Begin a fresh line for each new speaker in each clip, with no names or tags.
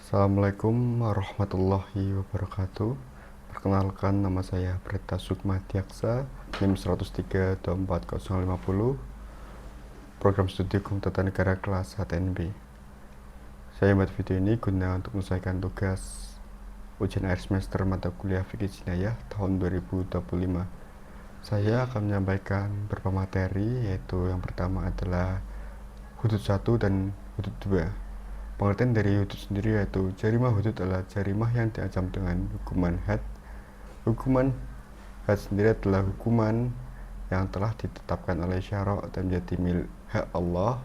Assalamualaikum warahmatullahi wabarakatuh. Perkenalkan, nama saya Breta Sukma Diaksa, NIM 1032450, Program Studi Hukum Tata Negara kelas HTNB. Saya buat video ini guna untuk menyelesaikan tugas ujian akhir semester mata kuliah Fikih Jinayah tahun 2025. Saya akan menyampaikan beberapa materi, yaitu yang pertama adalah hudud 1 dan hudud 2. Pengertian dari hudud sendiri yaitu jarimah hudud adalah jarimah yang diancam dengan hukuman had. Hukuman had sendiri adalah hukuman yang telah ditetapkan oleh syara' dan menjadi milik hak Allah,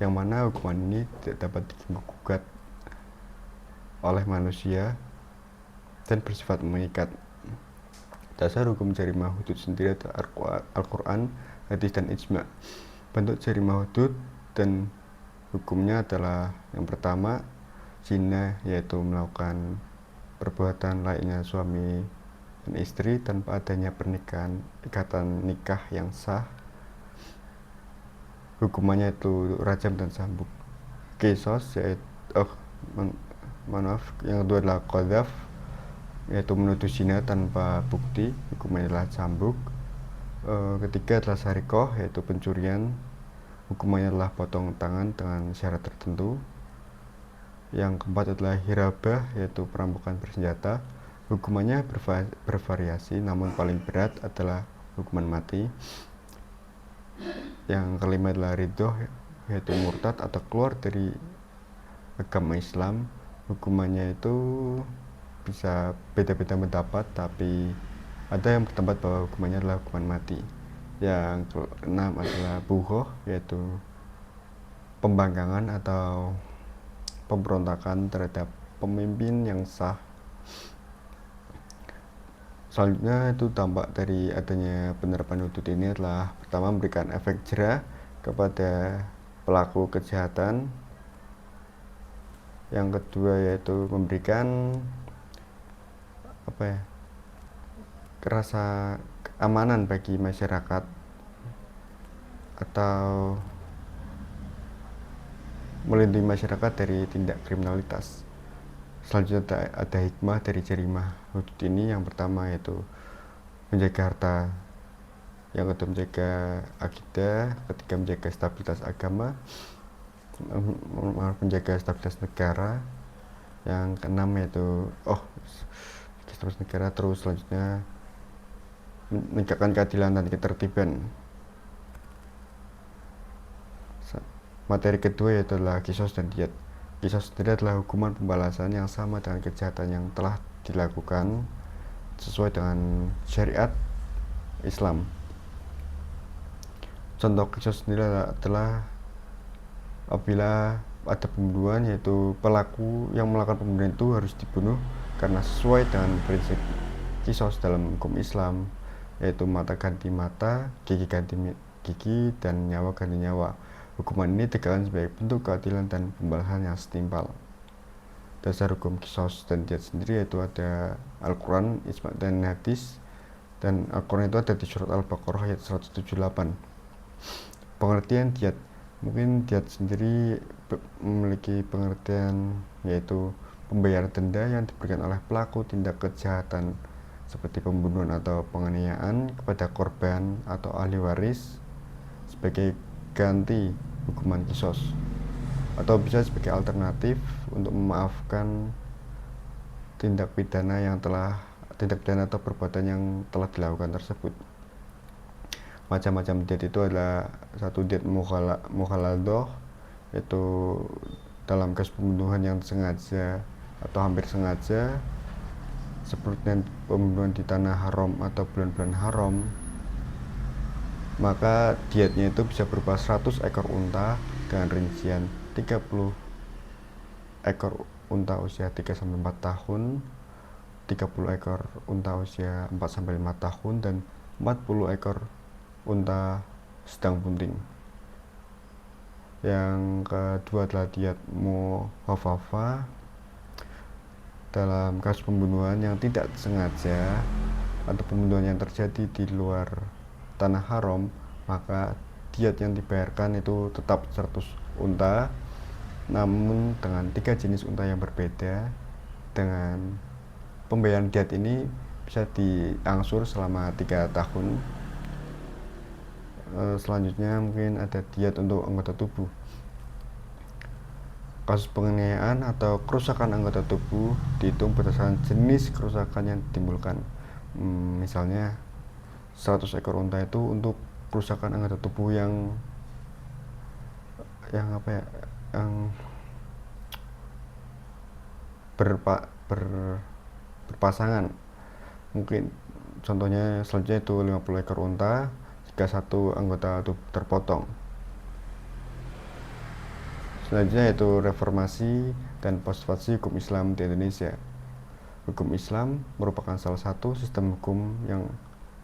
yang mana hukuman ini tidak dapat digugat oleh manusia dan bersifat mengikat. Dasar hukum jarimah hudud sendiri adalah Al-Quran, hadis, dan ijma'. Bentuk jarimah hudud dan hukumnya adalah yang pertama, zina, yaitu melakukan perbuatan lainnya suami dan istri tanpa adanya pernikahan, ikatan nikah yang sah. Hukumannya itu rajam dan cambuk. Qisas, yaitu yang kedua adalah qadzaf, yaitu menuduh zina tanpa bukti, hukumannya adalah cambuk. Ketiga adalah sarikoh, yaitu pencurian, hukumannya adalah potong tangan dengan syarat tertentu. Yang keempat adalah hirabah, yaitu perampokan bersenjata, hukumannya bervariasi, namun paling berat adalah hukuman mati. Yang kelima adalah ridhoh, yaitu murtad atau keluar dari agama Islam, hukumannya itu bisa beda-beda pendapat, tapi ada yang berpendapat bahwa hukumannya adalah hukuman mati. Yang keenam adalah buhoh, yaitu pembangkangan atau pemberontakan terhadap pemimpin yang sah. Selanjutnya itu dampak dari adanya penerapan hudud ini adalah pertama, memberikan efek jera kepada pelaku kejahatan. Yang kedua yaitu memberikan rasa keamanan bagi masyarakat atau melindungi masyarakat dari tindak kriminalitas. Selanjutnya ada hikmah dari jarimah hudud ini. Yang pertama yaitu menjaga harta, yang kedua menjaga akidah, ketiga menjaga stabilitas agama, menjaga stabilitas negara, yang keenam yaitu stabilitas negara, terus selanjutnya menegakkan keadilan dan ketertiban. Materi kedua yaitu adalah qisas dan diyat. Qisas sendiri adalah hukuman pembalasan yang sama dengan kejahatan yang telah dilakukan sesuai dengan syariat Islam. Contoh qisas sendiri adalah apabila ada pembunuhan, yaitu pelaku yang melakukan pembunuhan itu harus dibunuh karena sesuai dengan prinsip qisas dalam hukum Islam, yaitu mata ganti mata, gigi ganti gigi, dan nyawa ganti nyawa. Hukuman ini ditegakkan sebagai bentuk keadilan dan pembalasan yang setimpal. Dasar hukum qisas dan diyat sendiri yaitu ada Al-Quran, ijma', dan hadis. Dan Al-Quran itu ada di surat Al-Baqarah ayat 178. Pengertian diyat, mungkin diyat sendiri memiliki pengertian yaitu pembayaran denda yang diberikan oleh pelaku tindak kejahatan seperti pembunuhan atau penganiayaan kepada korban atau ahli waris sebagai ganti hukuman qisas, atau bisa sebagai alternatif untuk memaafkan tindak pidana atau perbuatan yang telah dilakukan tersebut. Macam-macam diyat itu adalah satu, diyat mughaladoh, yaitu dalam kasus pembunuhan yang sengaja atau hampir sengaja, seperti pembunuhan di tanah haram atau bulan-bulan haram, maka diyatnya itu bisa berupa 100 ekor unta dengan rincian 30 ekor unta usia 3-4 tahun, 30 ekor unta usia 4-5 tahun, dan 40 ekor unta sedang bunting. Yang kedua adalah diyat muhafafah. Dalam kasus pembunuhan yang tidak sengaja atau pembunuhan yang terjadi di luar tanah haram, maka diyat yang dibayarkan itu tetap 100 unta namun dengan 3 jenis unta yang berbeda. Dengan pembayaran diet ini bisa diangsur selama 3 tahun. Selanjutnya mungkin ada diet untuk anggota tubuh. Kasus penganiayaan atau kerusakan anggota tubuh dihitung berdasarkan jenis kerusakan yang ditimbulkan. Misalnya 100 ekor unta itu untuk kerusakan anggota tubuh yang apa ya, yang berpasangan. Mungkin contohnya selanjutnya itu 50 ekor unta jika satu anggota tubuh terpotong. Selanjutnya yaitu reformasi dan postfasi hukum Islam di Indonesia. Hukum Islam merupakan salah satu sistem hukum yang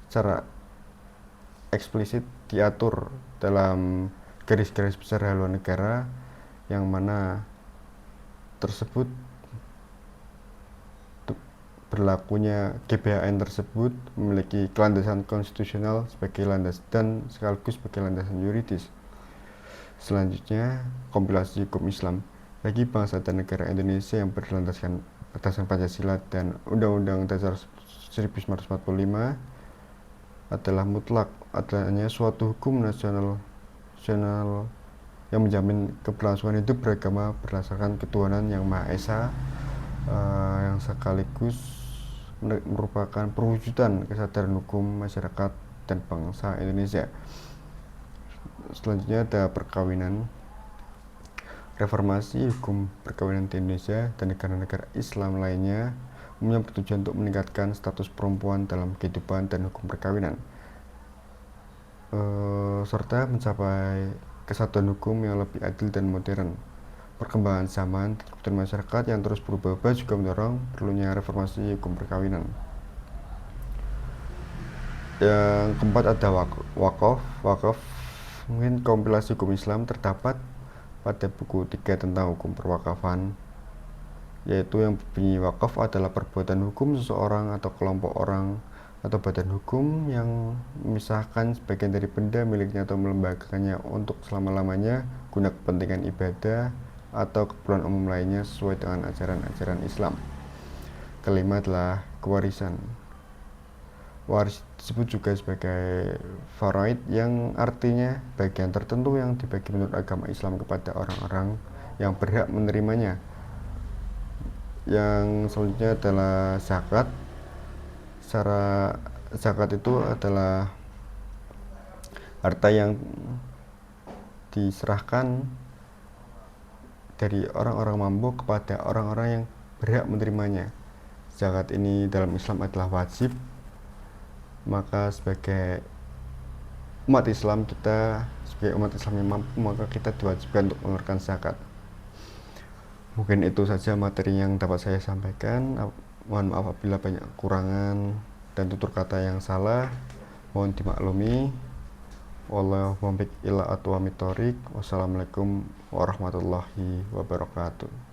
secara eksplisit diatur dalam garis-garis besar haluan negara, yang mana tersebut berlakunya GBHN tersebut memiliki kelandasan konstitusional sebagai landas dan sekaligus sebagai landasan yuridis. Selanjutnya, kompilasi hukum Islam bagi bangsa dan negara Indonesia yang berlandaskan atas Pancasila dan Undang-Undang Dasar 1945 adalah mutlak adanya suatu hukum nasional yang menjamin keberlangsungan hidup beragama berdasarkan ketuhanan yang Maha Esa, yang sekaligus merupakan perwujudan kesadaran hukum masyarakat dan bangsa Indonesia. Selanjutnya ada perkawinan. Reformasi hukum perkawinan di Indonesia dan negara-negara Islam lainnya umumnya bertujuan untuk meningkatkan status perempuan dalam kehidupan dan hukum perkawinan, serta mencapai kesatuan hukum yang lebih adil dan modern. Perkembangan zaman dan kebutuhan masyarakat yang terus berubah-ubah juga mendorong perlunya reformasi hukum perkawinan. Yang keempat ada wakaf. Mungkin kompilasi hukum Islam terdapat pada buku 3 tentang hukum perwakafan, yaitu yang berbunyi wakaf adalah perbuatan hukum seseorang atau kelompok orang atau badan hukum yang memisahkan sebagian dari benda miliknya atau melembagakannya untuk selama-lamanya guna kepentingan ibadah atau keperluan umum lainnya sesuai dengan ajaran-ajaran Islam. Kelima adalah kewarisan. Waris disebut juga sebagai faraid, yang artinya bagian tertentu yang dibagi menurut agama Islam kepada orang-orang yang berhak menerimanya. Yang selanjutnya adalah zakat. Secara zakat itu adalah harta yang diserahkan dari orang-orang mampu kepada orang-orang yang berhak menerimanya. Zakat ini dalam Islam adalah wajib, maka sebagai umat Islam yang mampu, maka kita diwajibkan untuk mengeluarkan zakat. Mungkin itu saja materi yang dapat saya sampaikan. Mohon maaf apabila banyak kekurangan dan tutur kata yang salah, mohon dimaklumi. Wallahu muwaffiq ila aqwamit thoriq. Wassalamualaikum warahmatullahi wabarakatuh.